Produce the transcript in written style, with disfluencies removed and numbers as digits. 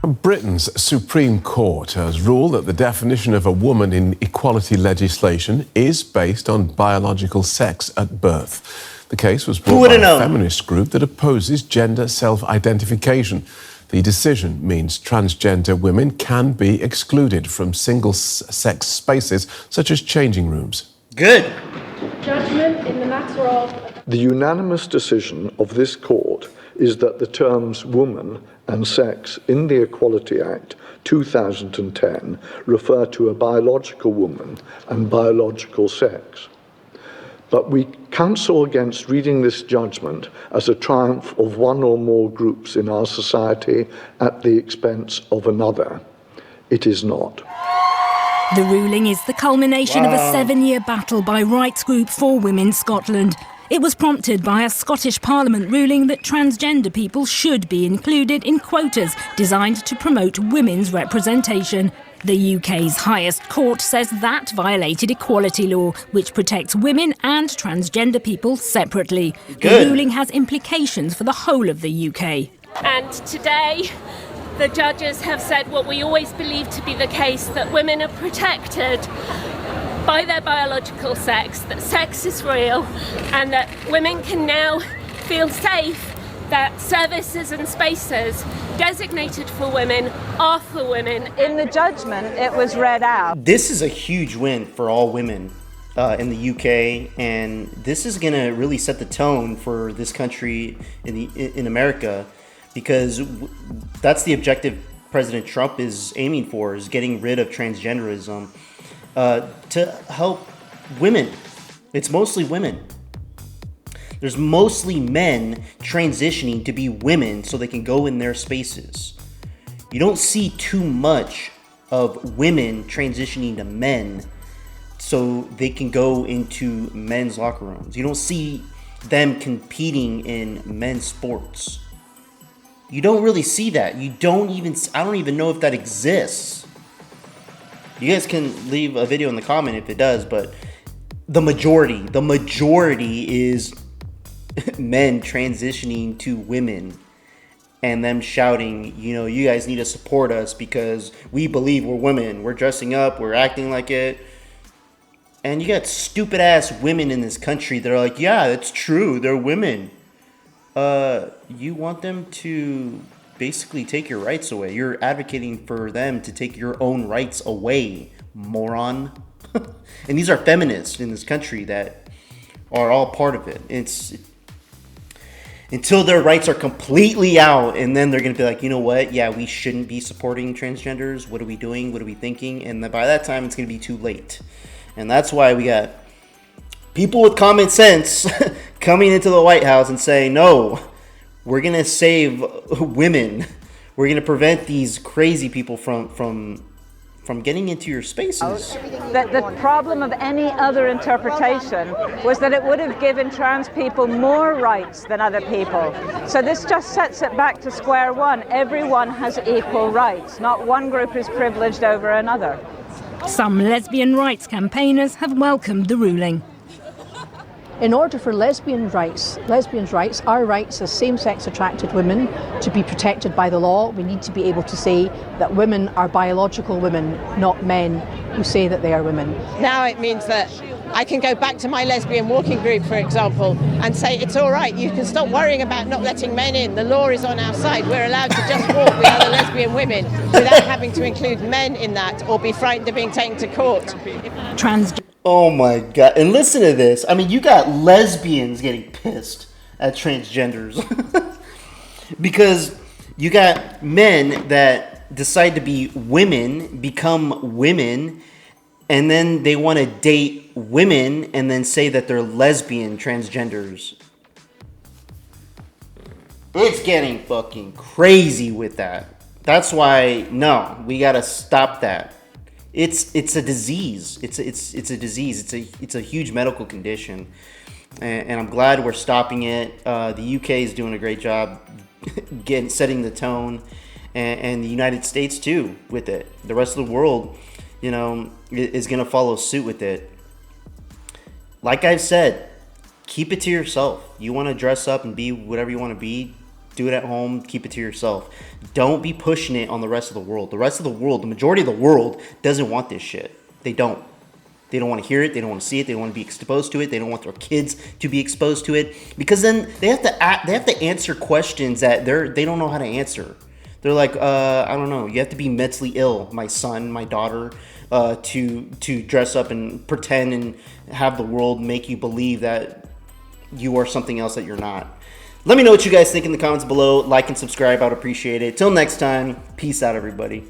Britain's Supreme Court has ruled that the definition of a woman in equality legislation is based on biological sex at birth. The case was brought by a feminist group that opposes gender self-identification. The decision means transgender women can be excluded from single-sex spaces such as changing rooms. Good. Judgment in the matter of... The unanimous decision of this court is that the terms woman and sex in the Equality Act 2010 refer to a biological woman and biological sex. But we counsel against reading this judgment as a triumph of one or more groups in our society at the expense of another. It is not. The ruling is the culmination of a 7-year battle by rights group For Women Scotland. It was prompted by a Scottish Parliament ruling that transgender people should be included in quotas designed to promote women's representation. The UK's highest court says that violated equality law, which protects women and transgender people separately. Good. The ruling has implications for the whole of the UK. And today, the judges have said what we always believed to be the case, that women are protected by their biological sex, that sex is real, and that women can now feel safe that services and spaces designated for women are for women. In the judgment, it was read out. This is a huge win for all women in the UK, and this is going to really set the tone for this country in America, because that's the objective President Trump is aiming for, is getting rid of transgenderism to help women. It's mostly women. There's mostly men transitioning to be women so they can go in their spaces. You don't see too much of women transitioning to men so they can go into men's locker rooms. You don't see them competing in men's sports. You don't really see that. I don't even know if that exists. You guys can leave a video in the comment if it does, but the majority is men transitioning to women and them shouting, you guys need to support us because we believe we're women. We're dressing up. We're acting like it. And you got stupid ass women in this country that are like, yeah, that's true. They're women. You want them to basically take your rights away. You're advocating for them to take your own rights away, moron. And these are feminists in this country that are all part of it. It's until their rights are completely out, and then they're going to be like, you know what? Yeah, we shouldn't be supporting transgenders. What are we doing? What are we thinking? And by that time, it's going to be too late. And that's why we got people with common sense coming into the White House and saying, no, we're going to save women. We're going to prevent these crazy people from getting into your spaces. The problem of any other interpretation was that it would have given trans people more rights than other people. So this just sets it back to square one. Everyone has equal rights. Not one group is privileged over another. Some lesbian rights campaigners have welcomed the ruling. In order for lesbians' rights, our rights as same-sex attracted women to be protected by the law, we need to be able to say that women are biological women, not men who say that they are women. Now it means that I can go back to my lesbian walking group, for example, and say it's all right, you can stop worrying about not letting men in. The law is on our side. We're allowed to just walk with other lesbian women without having to include men in that or be frightened of being taken to court. Oh my God. And listen to this. I mean, you got lesbians getting pissed at transgenders because you got men that decide to be women, become women, and then they want to date women and then say that they're lesbian transgenders. It's getting fucking crazy with that. That's why, no, we got to stop that. It's a disease. It's a disease. It's a huge medical condition, and I'm glad we're stopping it. The UK is doing a great job setting the tone, and the United States too with it. The rest of the world, is gonna follow suit with it. Like I've said, keep it to yourself. You want to dress up and be whatever you want to be, Do it at home. Keep it to yourself. Don't be pushing it on the rest of the world. The rest of the world, the majority of the world, doesn't want this shit. They don't. They don't want to hear it. They don't want to see it. They don't want to be exposed to it. They don't want their kids to be exposed to it, because then they have to answer questions that they don't know how to answer. They're like, I don't know. You have to be mentally ill, my son, my daughter, to dress up and pretend and have the world make you believe that you are something else that you're not. Let me know what you guys think in the comments below. Like and subscribe. I'd appreciate it. Till next time. Peace out, everybody.